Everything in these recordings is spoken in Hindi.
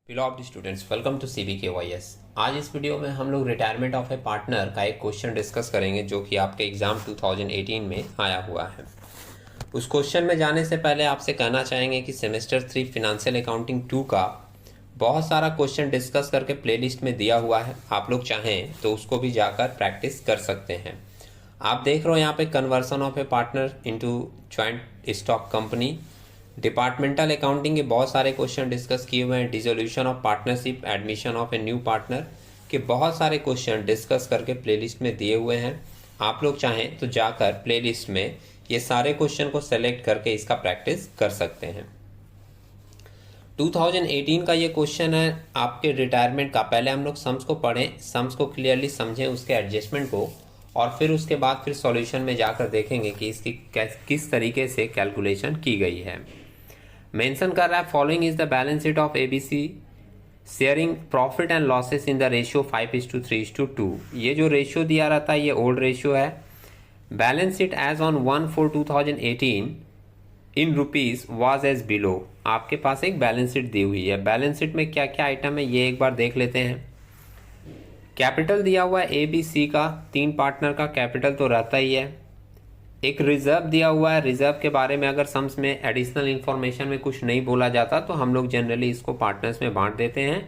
Beloved students, welcome to CBKYS। आज इस वीडियो में हम लोग रिटायरमेंट ऑफ ए पार्टनर का एक क्वेश्चन डिस्कस करेंगे जो कि आपके एग्जाम 2018 में आया हुआ है। उस क्वेश्चन में जाने से पहले आपसे कहना चाहेंगे कि सेमेस्टर 3 फिनेंशियल अकाउंटिंग 2 का बहुत सारा क्वेश्चन डिस्कस करके प्लेलिस्ट में दिया हुआ है। आप लोग चाहें तो उसको भी जाकर प्रैक्टिस कर सकते हैं। आप देख रहे हो यहाँ पे conversion of A partner into joint stock company, departmental accounting के बहुत सारे क्वेश्चन डिस्कस किए हुए हैं। Dissolution of partnership, admission of a new partner के बहुत सारे क्वेश्चन डिस्कस करके प्लेलिस्ट में दिए हुए हैं। आप लोग चाहें तो जाकर प्लेलिस्ट में ये सारे क्वेश्चन को सेलेक्ट करके इसका प्रैक्टिस कर सकते हैं। 2018 का ये क्वेश्चन है आपके रिटायरमेंट का। पहले हम लोग सम्स को पढ़ें, सम्स को क्लियरली समझें, उसके एडजस्टमेंट को, और फिर उसके बाद फिर सॉल्यूशन में जाकर देखेंगे कि इसकी किस तरीके से कैलकुलेशन की गई है। मेंशन कर रहा है following is the balance sheet of ABC sharing profit and losses in the ratio 5:3:2। ये जो रेशियो दिया रहता है ये ओल्ड रेशियो है। Balance sheet as on 1/4/2018 in rupees was as below. आपके पास एक बैलेंस शीट दी हुई है। बैलेंस शीट में क्या क्या आइटम है ये एक बार देख लेते हैं। कैपिटल दिया हुआ है ए बी सी का, 3 पार्टनर का कैपिटल तो रहता ही है। एक रिजर्व दिया हुआ है। रिजर्व के बारे में अगर सम्स में एडिशनल इंफॉर्मेशन में कुछ नहीं बोला जाता तो हम लोग जनरली इसको पार्टनर्स में बांट देते हैं।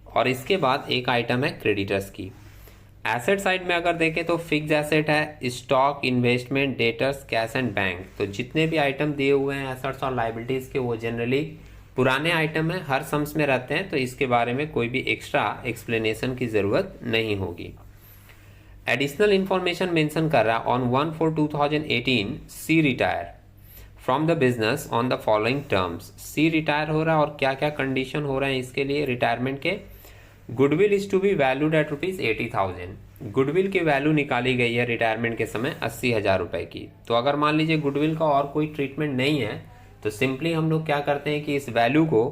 और इसके बाद एक आइटम है क्रेडिटर्स की। एसेट साइड में अगर देखें तो फिक्स एसेट है, stock, investment, debtors, cash and bank. तो जितने भी आइटम दिए हुए हैं एसेट्स और लाइबिलिटीज के वो जनरली पुराने आइटम है, हर सम्स में रहते हैं, तो इसके बारे में कोई भी एक्स्ट्रा एक्सप्लेनेशन की जरूरत नहीं होगी। एडिशनल इंफॉर्मेशन मेंशन कर रहा है on 1/4/2018 C retire from the business on the following terms. C retire हो रहा है और क्या क्या कंडीशन हो रहे हैं इसके लिए रिटायरमेंट के। Goodwill is to be valued at ₹80,000। Goodwill की वैल्यू निकाली गई है रिटायरमेंट के समय 80,000 रुपए की। तो अगर मान लीजिए गुडविल का और कोई ट्रीटमेंट नहीं है तो सिंपली हम लोग क्या करते हैं कि इस वैल्यू को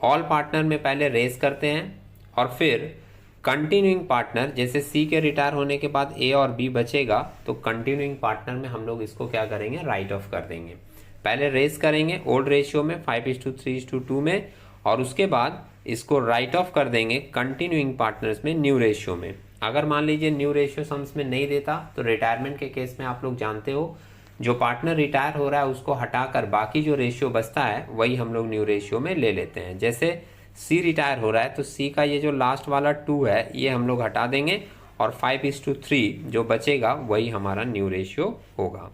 ऑल पार्टनर में पहले रेस करते हैं और फिर कंटिन्यूइंग पार्टनर, जैसे सी के रिटायर होने के बाद ए और बी बचेगा तो कंटिन्यूइंग पार्टनर में हम लोग इसको क्या करेंगे, राइट ऑफ कर देंगे। पहले रेस करेंगे ओल्ड रेशियो में 5:3:2 में, और उसके बाद इसको राइट ऑफ कर देंगे कंटिन्यूइंग पार्टनर्स में न्यू रेशियो में। अगर मान लीजिए न्यू रेशियो सम्स में नहीं देता तो रिटायरमेंट के केस में आप लोग जानते हो जो पार्टनर रिटायर हो रहा है उसको हटाकर बाकी जो रेशियो बचता है वही हम लोग न्यू रेशियो में ले लेते हैं। जैसे सी रिटायर हो रहा है तो सी का ये जो लास्ट वाला 2 है ये हम लोग हटा देंगे और 5:3 जो बचेगा वही हमारा न्यू रेशियो होगा।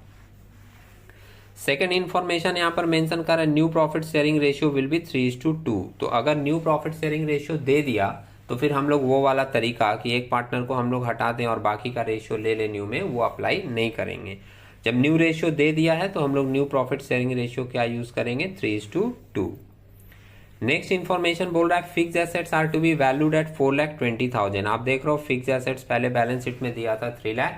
सेकेंड इंफॉर्मेशन यहाँ पर मेंशन कर रहा है new profit sharing ratio will be 3:2। तो अगर न्यू प्रॉफिट शेयरिंग रेशियो दे दिया तो फिर हम लोग वो वाला तरीका कि एक पार्टनर को हम लोग हटा दें और बाकी का रेशियो ले ले न्यू में, वो अप्लाई नहीं करेंगे। जब न्यू रेशियो दे दिया है तो हम लोग न्यू प्रॉफिट शेयरिंग रेशियो क्या यूज करेंगे, 3:2। नेक्स्ट इंफॉर्मेशन बोल रहा है fix assets are to be valued at 4,20,000। आप देख रहे हो फिक्स एसेट्स पहले बैलेंस शीट में दिया था 3 लाख,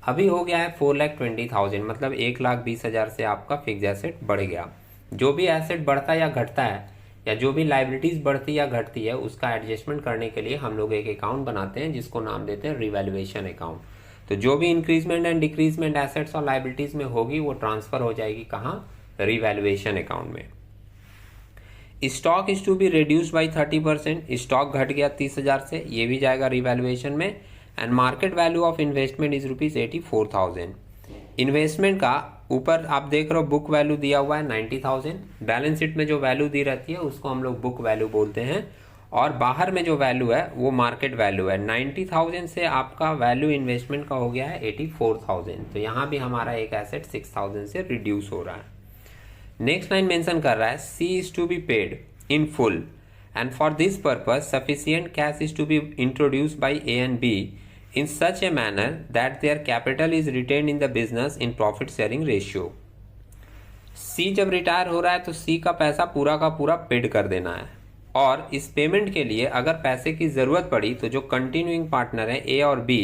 अभी हो गया है 4,20,000, मतलब 1,20,000 से आपका फिक्स एसेट बढ़ गया। जो भी एसेट बढ़ता या घटता है या जो भी लाइबिलिटीज बढ़ती या घटती है उसका एडजस्टमेंट करने के लिए हम लोग एक अकाउंट बनाते हैं जिसको नाम देते हैं रिवैल्यूएशन अकाउंट। तो जो भी इंक्रीजमेंट एंड डिक्रीजमेंट एसेट्स और लाइबिलिटीज में होगी वो ट्रांसफर हो जाएगी कहाँ, रिवैल्यूएशन अकाउंट में। Stock is to be reduced by 30%। Stock घट गया 30,000 से, ये भी जाएगा रिवैल्यूएशन में। And market value of investment is ₹84,000। Investment का ऊपर आप देख रहे हो बुक वैल्यू दिया हुआ है 90,000। बैलेंस शीट में जो वैल्यू दी रहती है उसको हम लोग बुक वैल्यू बोलते हैं, और बाहर में जो वैल्यू है वो मार्केट वैल्यू है। 90,000 से आपका वैल्यू इन्वेस्टमेंट का हो गया है 84,000। तो यहाँ भी हमारा एक एसेट 6,000 से रिड्यूस हो रहा है। नेक्स्ट लाइन मेंशन कर रहा है C is to be paid in full and for this purpose sufficient cash is to be introduced by A and B in such a manner that their capital is retained in the business in profit sharing ratio। C जब रिटायर हो रहा है तो C का पैसा पूरा का पूरा पेड कर देना है, और इस पेमेंट के लिए अगर पैसे की जरूरत पड़ी तो जो कंटिन्यूइंग पार्टनर है A और B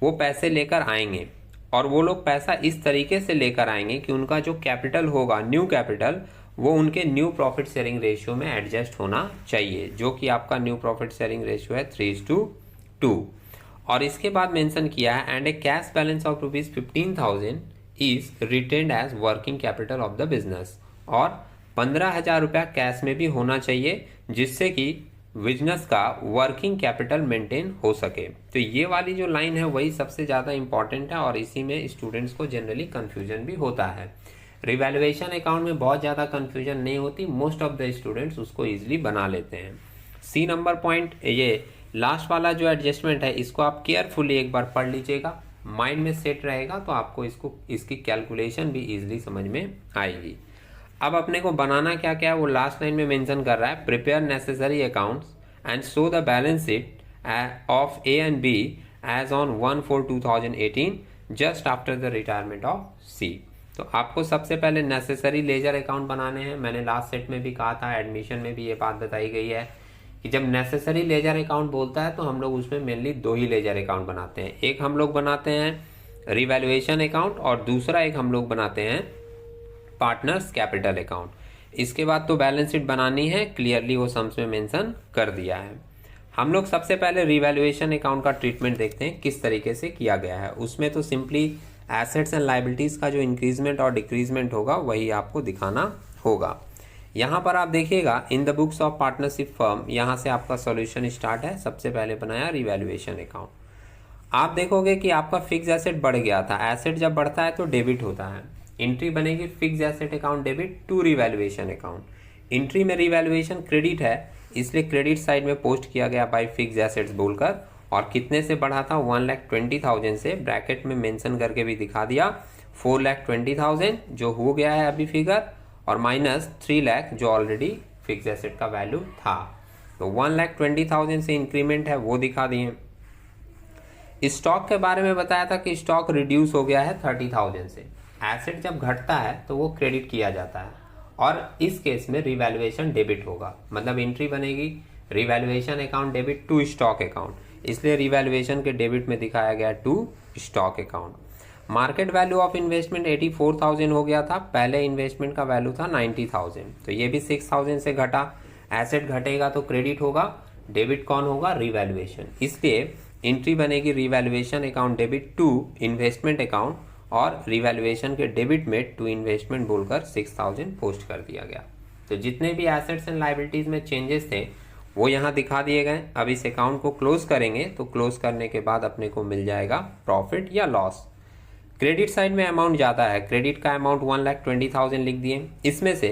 वो पैसे लेकर आएंगे, और वो लोग पैसा इस तरीके से लेकर आएंगे कि उनका जो कैपिटल होगा न्यू कैपिटल वो उनके न्यू प्रॉफिट शेयरिंग रेशियो में एडजस्ट होना चाहिए, जो कि आपका न्यू प्रॉफिट शेयरिंग रेशियो है 3:2। और इसके बाद मेंशन किया है and a cash balance of ₹15,000 is retained as working capital of the business. और 15,000 रुपया कैश में भी होना चाहिए जिससे कि बिजनेस का वर्किंग कैपिटल मेंटेन हो सके। तो ये वाली जो लाइन है वही सबसे ज़्यादा इंपॉर्टेंट है और इसी में स्टूडेंट्स को जनरली कन्फ्यूजन भी होता है। रिवैल्यूएशन अकाउंट में बहुत ज़्यादा कन्फ्यूजन नहीं होती, मोस्ट ऑफ द स्टूडेंट्स उसको ईजिली बना लेते हैं। सी नंबर पॉइंट, ये लास्ट वाला जो एडजस्टमेंट है इसको आप केयरफुली एक बार पढ़ लीजिएगा, माइंड में सेट रहेगा तो आपको इसकी कैलकुलेशन भी ईजिली समझ में आएगी। अब अपने को बनाना क्या क्या है वो लास्ट लाइन में मेंशन कर रहा है, prepare necessary accounts and show the balance sheet of A and B as on 1/4/2018 just after the retirement of C. तो आपको सबसे पहले नेसेसरी लेजर अकाउंट बनाने हैं। मैंने लास्ट सेट में भी कहा था, एडमिशन में भी ये बात बताई गई है कि जब नेसेसरी लेजर अकाउंट बोलता है तो हम लोग उसमें मेनली दो ही लेजर अकाउंट बनाते हैं। एक हम लोग बनाते हैं रिवैल्यूएशन अकाउंट और दूसरा एक हम लोग बनाते हैं पार्टनर्स कैपिटल अकाउंट। इसके बाद तो बैलेंस शीट बनानी है, क्लियरली वो सम्स में मेंशन कर दिया है। हम लोग सबसे पहले रिवैल्यूएशन अकाउंट का ट्रीटमेंट देखते हैं किस तरीके से किया गया है। उसमें तो सिंपली एसेट्स एंड लायबिलिटीज का जो इंक्रीजमेंट और डिक्रीजमेंट होगा वही आपको दिखाना होगा। यहाँ पर आप देखिएगा in the books of partnership firm, यहाँ से आपका सॉल्यूशन स्टार्ट है। सबसे पहले बनाया रिवैल्यूएशन अकाउंट। आप देखोगे कि आपका फिक्स एसेट बढ़ गया था। एसेट जब बढ़ता है तो डेबिट होता है, एंट्री बनेगी fix asset account debit to revaluation account. Entry में रिवैल्यूएशन क्रेडिट है इसलिए क्रेडिट साइड में पोस्ट किया गया बाय फिक्स एसेट्स बोलकर, और कितने से बढ़ा था 1,20,000 से, ब्रैकेट में मेंशन करके भी दिखा दिया 4,20,000 जो हो गया है अभी फिगर, और माइनस 3 लाख जो ऑलरेडी फिक्स एसेट का वैल्यू था। तो 1,20,000 से इंक्रीमेंट है वो दिखा दिए। स्टॉक के बारे में बताया था कि स्टॉक रिड्यूस हो गया है 30,000 से। एसेट जब घटता है तो वो क्रेडिट किया जाता है और इस केस में रिवैल्यूएशन डेबिट होगा, मतलब एंट्री बनेगी revaluation account debit to stock account, इसलिए रिवैल्यूएशन के डेबिट में दिखाया गया to stock account. Market value of investment 84,000 हो गया था, पहले इन्वेस्टमेंट का वैल्यू था 90,000, तो ये भी 6,000 से घटा। एसेट घटेगा तो क्रेडिट होगा, डेबिट कौन होगा, रिवैल्यूएशन, इसलिए एंट्री बनेगी revaluation account debit to investment account और रिवैल्यूएशन के डेबिट में टू इन्वेस्टमेंट बोलकर 6,000 पोस्ट कर दिया गया। तो जितने भी एसेट्स एंड लायबिलिटीज में चेंजेस थे वो यहाँ दिखा दिए गए। अब इस अकाउंट को क्लोज करेंगे तो क्लोज करने के बाद अपने को मिल जाएगा प्रॉफिट या लॉस। क्रेडिट साइड में अमाउंट ज़्यादा है, क्रेडिट का अमाउंट 1,20,000 लिख दिए, इसमें से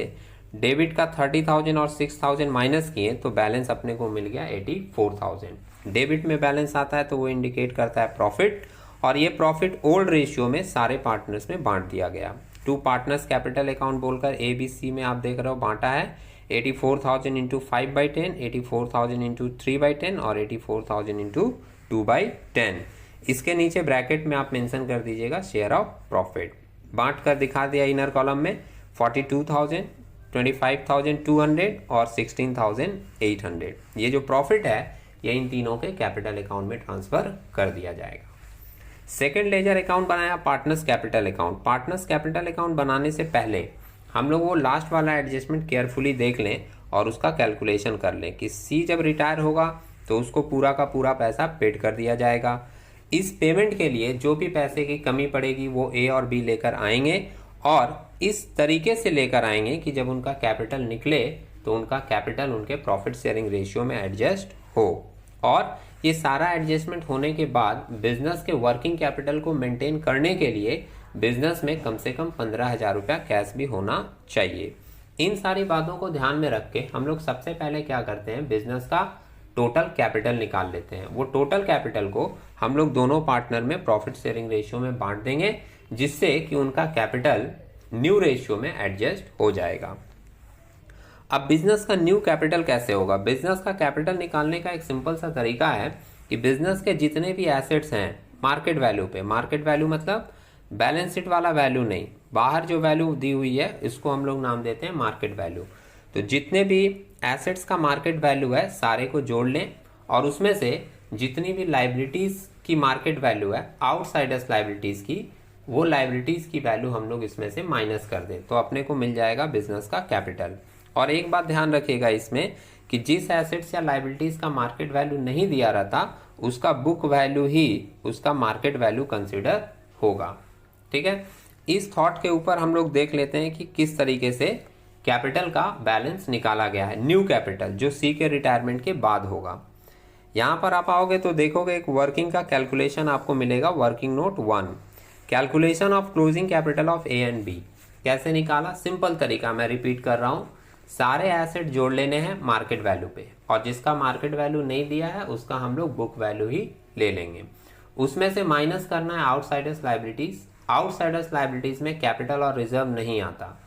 डेबिट का 30,000 और 6,000 माइनस किए तो बैलेंस अपने को मिल गया 84,000। डेबिट में बैलेंस आता है तो वो इंडिकेट करता है प्रॉफिट, और ये प्रॉफिट ओल्ड रेशियो में सारे पार्टनर्स में बांट दिया गया। टू पार्टनर्स कैपिटल अकाउंट बोलकर ABC में आप देख रहे हो बांटा है 84,000 इंटू 5/10, 84,000 इंटू 3/10 और 84,000 इंटू 2/10। इसके नीचे ब्रैकेट में आप मेंशन कर दीजिएगा शेयर ऑफ प्रॉफिट। बांट कर दिखा दिया इनर कॉलम में 42,000, 25,200 और 16,800। ये जो प्रॉफिट है ये इन तीनों के कैपिटल अकाउंट में ट्रांसफर कर दिया जाएगा। सेकेंड लेजर अकाउंट बनाया partners capital account. Partners capital account बनाने से पहले हम लोग वो लास्ट वाला एडजस्टमेंट केयरफुली देख लें और उसका कैलकुलेशन कर लें कि सी जब रिटायर होगा तो उसको पूरा का पूरा पैसा पेड कर दिया जाएगा। इस पेमेंट के लिए जो भी पैसे की कमी पड़ेगी वो A और B लेकर आएंगे, और इस तरीके से लेकर आएंगे कि जब उनका कैपिटल निकले तो उनका कैपिटल उनके प्रॉफिट शेयरिंग रेशियो में एडजस्ट हो। और ये सारा एडजस्टमेंट होने के बाद बिजनेस के वर्किंग कैपिटल को मेंटेन करने के लिए बिजनेस में कम से कम 15,000 रुपया कैश भी होना चाहिए। इन सारी बातों को ध्यान में रख के हम लोग सबसे पहले क्या करते हैं, बिजनेस का टोटल कैपिटल निकाल लेते हैं। वो टोटल कैपिटल को हम लोग दोनों पार्टनर में प्रॉफिट शेयरिंग रेशियो में बांट देंगे, जिससे कि उनका कैपिटल न्यू रेशियो में एडजस्ट हो जाएगा। अब बिजनेस का न्यू कैपिटल कैसे होगा? बिजनेस का कैपिटल निकालने का एक सिंपल सा तरीका है कि बिजनेस के जितने भी एसेट्स हैं मार्केट वैल्यू पे, मार्केट वैल्यू मतलब बैलेंस शीट वाला वैल्यू नहीं, बाहर जो वैल्यू दी हुई है इसको हम लोग नाम देते हैं मार्केट वैल्यू। तो जितने भी एसेट्स का मार्केट वैल्यू है सारे को जोड़ लें, और उसमें से जितनी भी लाइबिलिटीज की मार्केट वैल्यू है आउटसाइडर्स लाइबिलिटीज की, वो लाइबिलिटीज की वैल्यू हम लोग इसमें से माइनस कर दें तो अपने को मिल जाएगा बिजनेस का कैपिटल। और एक बात ध्यान रखिएगा इसमें कि जिस एसेट्स या लाइबिलिटीज का मार्केट वैल्यू नहीं दिया रहता उसका बुक वैल्यू ही उसका मार्केट वैल्यू कंसिडर होगा। ठीक है, इस थॉट के ऊपर हम लोग देख लेते हैं कि किस तरीके से कैपिटल का बैलेंस निकाला गया है, न्यू कैपिटल जो सी के रिटायरमेंट के बाद होगा। यहाँ पर आप आओगे तो देखोगे एक वर्किंग का कैलकुलेशन आपको मिलेगा, working note 1, calculation of closing capital of A and B. कैसे निकाला? सिंपल तरीका, मैं रिपीट कर रहा हूँ, सारे एसेट जोड़ लेने हैं मार्केट वैल्यू पे, और जिसका मार्केट वैल्यू नहीं दिया है उसका हम लोग बुक वैल्यू ही ले लेंगे। उसमें से माइनस करना है आउटसाइडर्स लाइबिलिटीज। आउटसाइडर्स लाइबिलिटीज में कैपिटल और रिजर्व नहीं आता।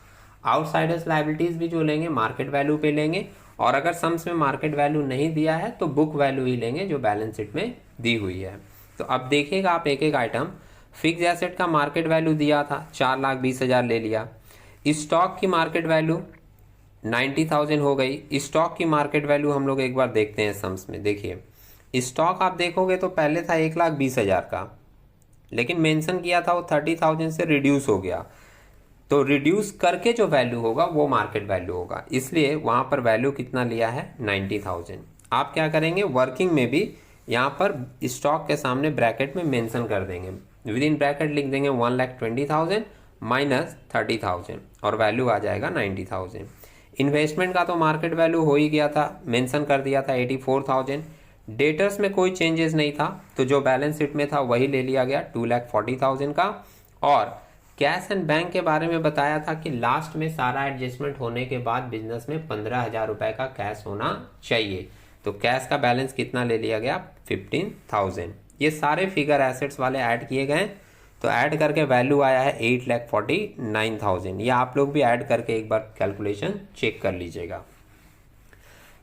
आउटसाइडर्स लाइबिलिटीज भी जो लेंगे मार्केट वैल्यू पे लेंगे, और अगर सम्स में मार्केट वैल्यू नहीं दिया है तो बुक वैल्यू ही लेंगे जो बैलेंस शीट में दी हुई है। तो अब देखिएगा आप एक एक आइटम। फिक्स एसेट का मार्केट वैल्यू दिया था 4,20,000 ले लिया। स्टॉक की मार्केट वैल्यू 90,000 हो गई। स्टॉक की मार्केट वैल्यू हम लोग एक बार देखते हैं सम्स में। देखिए स्टॉक आप देखोगे तो पहले था 1,20,000 का, लेकिन मेंशन किया था वो 30,000 से रिड्यूस हो गया, तो रिड्यूस करके जो वैल्यू होगा वो मार्केट वैल्यू होगा, इसलिए वहां पर वैल्यू कितना लिया है 90,000। आप क्या करेंगे, वर्किंग में भी यहाँ पर स्टॉक के सामने ब्रैकेट में मेंशन कर देंगे, विद इन ब्रैकेट लिख देंगे 1,20,000 माइनस 30,000 और वैल्यू आ जाएगा 90,000। इन्वेस्टमेंट का तो मार्केट वैल्यू हो ही गया था, मेंशन कर दिया था 84,000। डेटर्स में कोई चेंजेस नहीं था, तो जो बैलेंस शीट में था वही ले लिया गया 2,40,000 का। और कैश एंड बैंक के बारे में बताया था कि लास्ट में सारा एडजस्टमेंट होने के बाद बिजनेस में 15,000 रुपए का कैश होना चाहिए, तो कैश का बैलेंस कितना ले लिया गया 15,000। ये सारे फिगर एसेट्स वाले ऐड किए गए, तो ऐड करके वैल्यू आया है 8,49,000। ये आप लोग भी ऐड करके एक बार कैलकुलेशन चेक कर लीजिएगा।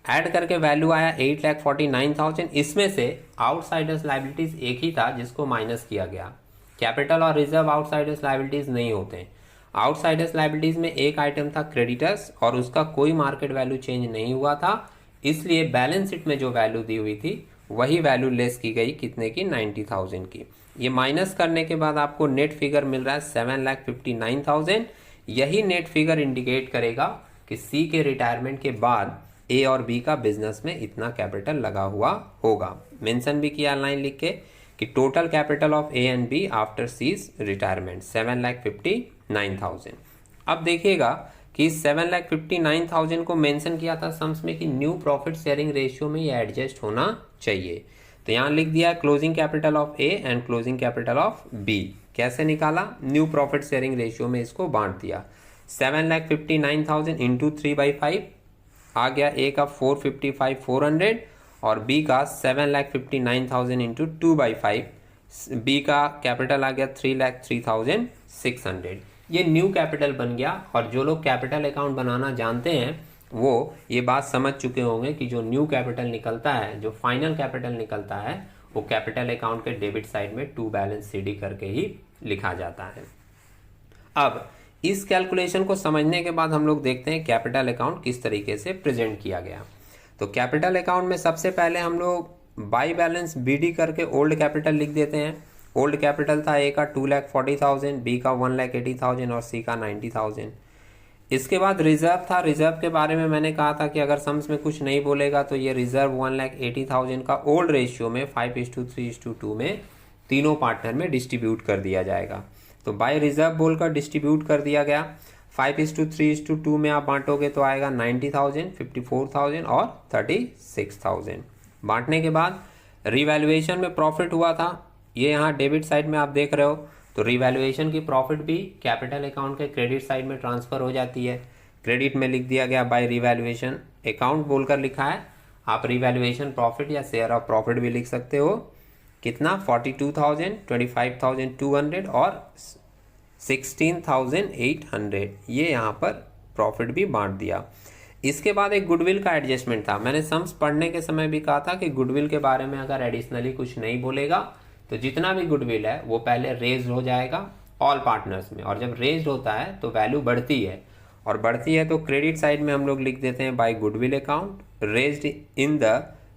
ऐड करके वैल्यू आया 8,49,000। इसमें से आउटसाइडर्स लाइबिलिटीज एक ही था जिसको माइनस किया गया। कैपिटल और रिजर्व आउटसाइडर्स लाइबिलिटीज नहीं होते। आउटसाइडर्स लाइबिलिटीज में एक आइटम था क्रेडिटर्स, और उसका कोई मार्केट वैल्यू चेंज नहीं हुआ था, इसलिए बैलेंस शीट में जो वैल्यू दी हुई थी वही वैल्यू लेस की गई, कितने की 90,000 की। ये माइनस करने के बाद आपको नेट फिगर मिल रहा है 7,59,000। यही नेट फिगर इंडिकेट करेगा कि सी के रिटायरमेंट के बाद ए और बी का बिजनेस में इतना कैपिटल लगा हुआ होगा। मेंशन भी किया लाइन लिख के कि total capital of A and B after C's retirement 7,59,000। अब देखिएगा कि 7,59,000 को मेंशन किया था सम्स में कि न्यू प्रॉफिट शेयरिंग रेशियो में ये एडजस्ट होना चाहिए, तो यहाँ लिख दिया closing capital of A and closing capital of B. कैसे निकाला, न्यू प्रॉफिट शेयरिंग रेशियो में इसको बांट दिया। 7,59,000 इंटू 3/5 आ गया, ए का 455,400 और बी का 7,59,000 इंटू 2/5, बी का कैपिटल आ गया 3,03,600। ये न्यू कैपिटल बन गया। और जो लोग कैपिटल अकाउंट बनाना जानते हैं वो ये बात समझ चुके होंगे कि जो न्यू कैपिटल निकलता है, जो फाइनल कैपिटल निकलता है, वो कैपिटल अकाउंट के डेबिट साइड में टू बैलेंस सीडी करके ही लिखा जाता है। अब इस कैलकुलेशन को समझने के बाद हम लोग देखते हैं कैपिटल अकाउंट किस तरीके से प्रेजेंट किया गया। तो कैपिटल अकाउंट में सबसे पहले हम लोग बाई बैलेंस बीडी करके ओल्ड कैपिटल लिख देते हैं। ओल्ड कैपिटल था ए का 2,40,000, बी का 1,80,000 और सी का 90,000। इसके बाद रिजर्व था। रिजर्व के बारे में मैंने कहा था कि अगर सम्स में कुछ नहीं बोलेगा तो ये रिजर्व 1,80,000 का ओल्ड रेशियो में 5:3:2 में तीनों पार्टनर में डिस्ट्रीब्यूट कर दिया जाएगा। तो बाय रिजर्व बोलकर डिस्ट्रीब्यूट कर दिया गया। 5:3:2 में आप बांटोगे तो आएगा 90,000, 54,000 और 36,000। बांटने के बाद रिवैल्यूएशन में प्रॉफिट हुआ था, ये यहाँ डेबिट साइड में आप देख रहे हो, तो रिवैल्यूएशन की प्रॉफिट भी कैपिटल अकाउंट के क्रेडिट साइड में ट्रांसफर हो जाती है। क्रेडिट में लिख दिया गया बाय रिवैल्यूएशन अकाउंट बोलकर लिखा है। आप रिवैल्यूएशन प्रॉफिट या शेयर ऑफ प्रॉफिट भी लिख सकते हो। कितना 42,000, 25,200 और 16,800, ये यहाँ पर प्रॉफिट भी बांट दिया। इसके बाद एक गुडविल का एडजस्टमेंट था। मैंने सम्स पढ़ने के समय भी कहा था कि गुडविल के बारे में अगर एडिशनली कुछ नहीं बोलेगा तो जितना भी गुडविल है वो पहले रेज्ड हो जाएगा ऑल पार्टनर्स में, और जब रेज्ड होता है तो वैल्यू बढ़ती है, और बढ़ती है तो क्रेडिट साइड में हम लोग लिख देते हैं by goodwill account raised in the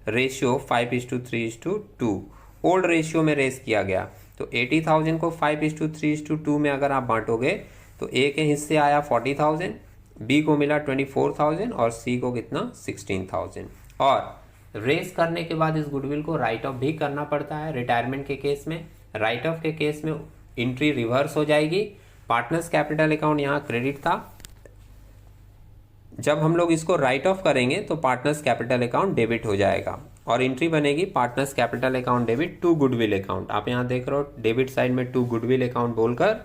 ratio 5:3:2। Old ratio में रेज किया गया, तो 80,000 को 5:3:2 में अगर आप बांटोगे तो ए के हिस्से आया 40,000, बी को मिला 24,000 और सी को कितना 16,000। और रेस करने के बाद इस गुडविल को राइट ऑफ भी करना पड़ता है। रिटायरमेंट के केस में, राइट ऑफ के केस में एंट्री रिवर्स हो जाएगी। पार्टनर्स कैपिटल अकाउंट यहाँ क्रेडिट था, जब हम लोग इसको राइट ऑफ करेंगे तो पार्टनर्स कैपिटल अकाउंट डेबिट हो जाएगा और एंट्री बनेगी partners capital account debit to goodwill account. आप यहाँ देख रहे हो डेबिट साइड में टू गुडविल अकाउंट बोलकर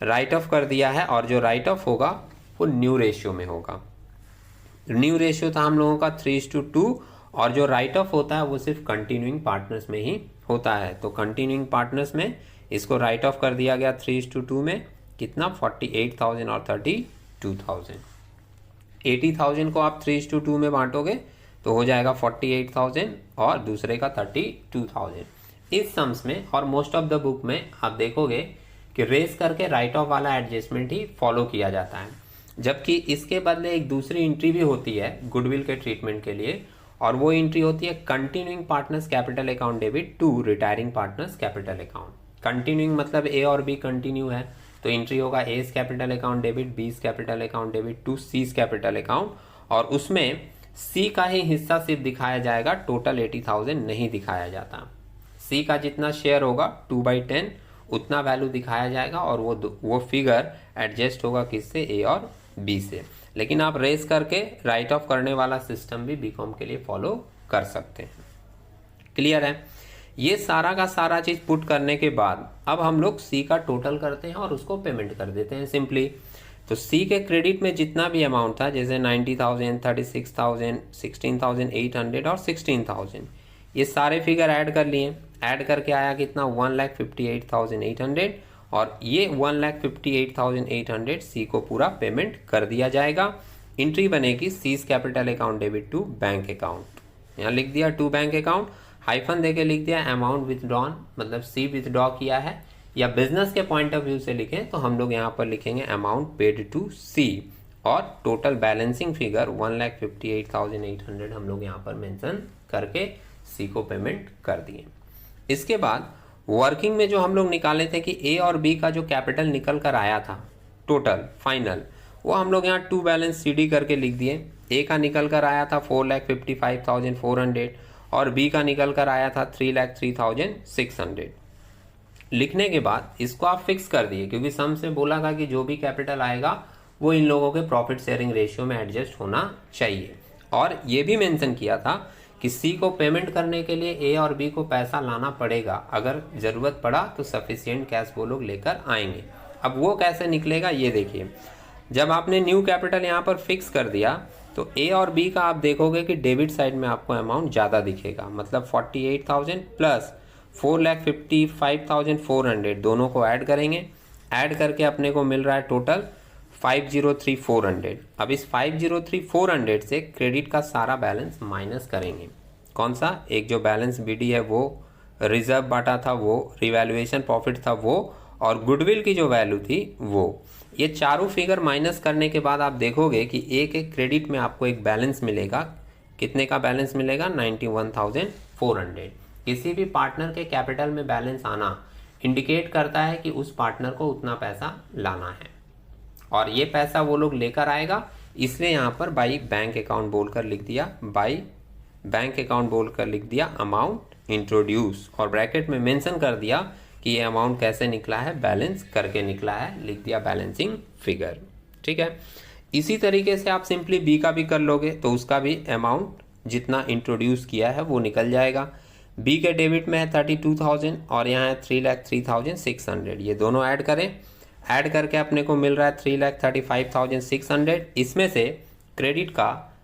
राइट ऑफ कर दिया है और जो राइट ऑफ होगा वो न्यू रेशियो में होगा। न्यू रेशियो था हम लोगों का 3:2 और जो राइट ऑफ होता है वो सिर्फ कंटिन्यूइंग पार्टनर्स में ही होता है। तो कंटिन्यूइंग पार्टनर्स में इसको राइट ऑफ कर दिया गया 3:2 में। कितना 48,000 और 32,000। 80,000 को आप 3:2 में बांटोगे तो हो जाएगा 48,000 और दूसरे का 32,000। इस सम्स में और मोस्ट ऑफ द बुक में आप देखोगे कि रेस करके राइट ऑफ वाला एडजस्टमेंट ही फॉलो किया जाता है, जबकि इसके बदले एक दूसरी एंट्री भी होती है गुडविल के ट्रीटमेंट के लिए और वो एंट्री होती है continuing partners capital account debit to retiring partners capital account. Continuing मतलब ए और बी कंटिन्यू है तो एंट्री होगा A's capital account debit B's capital account debit to C's capital account और उसमें सी का ही हिस्सा सिर्फ दिखाया जाएगा, टोटल 80,000 नहीं दिखाया जाता। सी का जितना शेयर होगा 2/10 उतना वैल्यू दिखाया जाएगा और वो फिगर एडजस्ट होगा किससे, ए और बी से। लेकिन आप रेस करके राइट ऑफ करने वाला सिस्टम भी बीकॉम के लिए फॉलो कर सकते हैं। क्लियर है? ये सारा का सारा चीज पुट करने के बाद अब हम लोग सी का टोटल करते हैं और उसको पेमेंट कर देते हैं सिंपली। तो सी के क्रेडिट में जितना भी अमाउंट था जैसे 90,000, 36,000, 16,800 और 16,000 ये सारे फिगर ऐड कर लिए। ऐड करके आया कितना 1,58,800 और ये 1,58,800 सी को पूरा पेमेंट कर दिया जाएगा। एंट्री बनेगी C's capital account debit to bank account. यहाँ लिख दिया टू बैंक अकाउंट, हाइफन देके लिख दिया अमाउंट विथड्रॉन, मतलब सी विथड्रॉ किया है। या बिजनेस के पॉइंट ऑफ व्यू से लिखें तो हम लोग यहाँ पर लिखेंगे अमाउंट पेड टू सी और टोटल बैलेंसिंग फिगर 1,58,800 हम लोग यहाँ पर मेंशन करके सी को पेमेंट कर दिए। इसके बाद वर्किंग में जो हम लोग निकाले थे कि ए और बी का जो कैपिटल निकल कर आया था टोटल फाइनल, वो हम लोग यहाँ टू बैलेंस सीडी करके लिख दिए। ए का निकल कर आया था 4,55,400 और बी का निकल कर आया था 3,03,600। लिखने के बाद इसको आप फिक्स कर दिए क्योंकि सम से बोला था कि जो भी कैपिटल आएगा वो इन लोगों के प्रॉफिट शेयरिंग रेशियो में एडजस्ट होना चाहिए। और ये भी मेंशन किया था कि सी को पेमेंट करने के लिए ए और बी को पैसा लाना पड़ेगा, अगर जरूरत पड़ा तो सफिशिएंट कैश वो लोग लेकर आएंगे। अब वो कैसे निकलेगा ये देखिए। जब आपने न्यू कैपिटल यहाँ पर फिक्स कर दिया तो ए और बी का आप देखोगे कि डेबिट साइड में आपको अमाउंट ज़्यादा दिखेगा, मतलब 48,000 प्लस 4,55,400 दोनों को ऐड करेंगे। ऐड करके अपने को मिल रहा है टोटल 503,400। अब इस 503,400 से क्रेडिट का सारा बैलेंस माइनस करेंगे। कौन सा? एक जो बैलेंस बीडी है वो, रिजर्व बाटा था वो, रिवैल्यूएशन प्रॉफिट था वो और गुडविल की जो वैल्यू थी वो। ये चारों फिगर माइनस करने के बाद आप देखोगे कि एक एक क्रेडिट में आपको एक बैलेंस मिलेगा। कितने का बैलेंस मिलेगा? 91,400। किसी भी पार्टनर के कैपिटल में बैलेंस आना इंडिकेट करता है कि उस पार्टनर को उतना पैसा लाना है और ये पैसा वो लोग लेकर आएगा, इसलिए यहाँ पर बाई बैंक अकाउंट बोलकर लिख दिया, बाई बैंक अकाउंट बोलकर लिख दिया अमाउंट इंट्रोड्यूस और ब्रैकेट में मेंशन कर दिया कि ये अमाउंट कैसे निकला है, बैलेंस करके निकला है, लिख दिया बैलेंसिंग फिगर। ठीक है, इसी तरीके से आप सिंपली बी का भी कर लोगे तो उसका भी अमाउंट जितना इंट्रोड्यूस किया है वो निकल जाएगा। बी के डेबिट में है 32,000 और यहाँ है 3,03,600, ये दोनों ऐड करें। ऐड करके अपने को मिल रहा है 3,35,600। इसमें से क्रेडिट का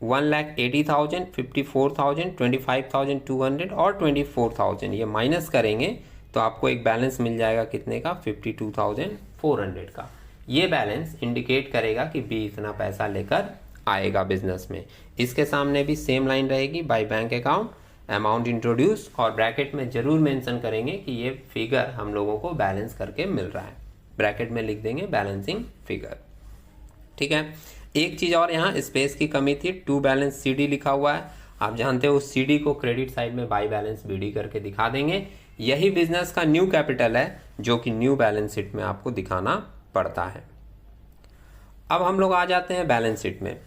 1,80,000, 54,000, 25,200 और 24,000 ये माइनस करेंगे तो आपको एक बैलेंस मिल जाएगा कितने का? 52,400 का। ये बैलेंस इंडिकेट करेगा कि बी इतना पैसा लेकर आएगा बिजनेस में। इसके सामने भी सेम लाइन रहेगी, by bank account amount introduce और ब्रैकेट में जरूर मेंशन करेंगे कि ये फिगर हम लोगों को बैलेंस करके मिल रहा है। ब्रैकेट में लिख देंगे बैलेंसिंग फिगर। ठीक है, एक चीज और यहाँ स्पेस की कमी थी, टू बैलेंस सीडी लिखा हुआ है। आप जानते हो उस सीडी को क्रेडिट साइड में बाय बैलेंस बीडी करके दिखा देंगे। यही बिजनेस का न्यू कैपिटल है जो कि न्यू बैलेंस शीट में आपको दिखाना पड़ता है। अब हम लोग आ जाते हैं बैलेंस शीट में।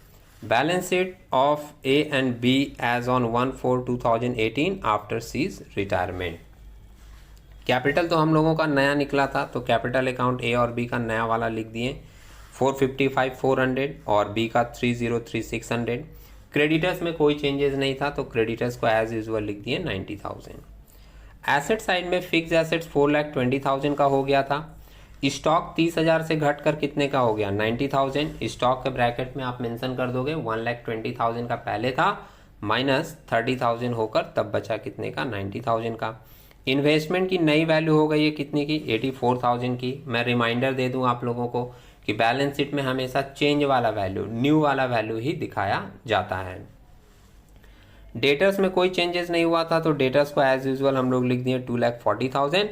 Balance sheet of A and B as on 1/4/2018 after C's retirement. Capital तो हम लोगों का नया निकला था तो कैपिटल अकाउंट ए और बी का नया वाला लिख दिए 455 400 और बी का 303 600। क्रेडिटर्स में कोई चेंजेस नहीं था तो क्रेडिटर्स को एज यूजुअल लिख दिए 90,000। एसेट साइड में फिक्स एसेट्स 4,20,000 का हो गया था। स्टॉक 30,000 से घटकर कितने का हो गया 90,000। स्टॉक के ब्रैकेट में आप मेंशन कर दोगे 1,20,000 का पहले था माइनस 30,000 होकर तब बचा कितने का 90,000 का। इन्वेस्टमेंट की नई वैल्यू हो गई है कितने की 84,000 की। मैं रिमाइंडर दे दूं आप लोगों को कि बैलेंस शीट में हमेशा चेंज वाला वैल्यू न्यू वाला वैल्यू ही दिखाया जाता है। डेटर्स में कोई चेंजेस नहीं हुआ था तो डेटर्स को एज यूजुअल हम लोग लिख दिए 2,40,000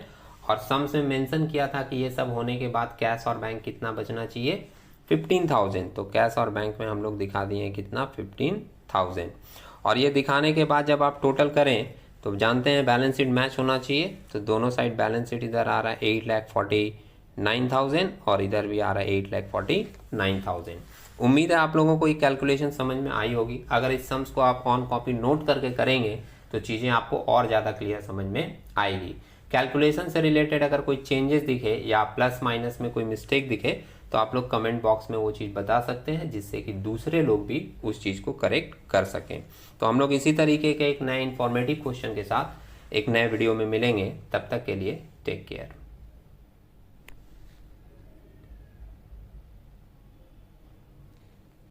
और सम्स में मेंशन किया था कि ये सब होने के बाद कैश और बैंक कितना बचना चाहिए 15,000। तो कैश और बैंक में हम लोग दिखा दिए कितना 15,000। और ये दिखाने के बाद जब आप टोटल करें तो जानते हैं बैलेंस शीट मैच होना चाहिए। तो दोनों साइड बैलेंस शीट इधर आ रहा है 8,49,000 और इधर भी आ रहा है 8,49,000। उम्मीद है आप लोगों को ये कैलकुलेशन समझ में आई होगी। अगर इस सम्स को आप ऑन कॉपी नोट करके करेंगे तो चीज़ें आपको और ज़्यादा क्लियर समझ में आएगी। कैलकुलेशन से रिलेटेड अगर कोई चेंजेस दिखे या प्लस माइनस में कोई मिस्टेक दिखे तो आप लोग कमेंट बॉक्स में वो चीज़ बता सकते हैं जिससे कि दूसरे लोग भी उस चीज़ को करेक्ट कर सकें। तो हम लोग इसी तरीके के एक नए इन्फॉर्मेटिव क्वेश्चन के साथ एक नए वीडियो में मिलेंगे। तब तक के लिए टेक केयर।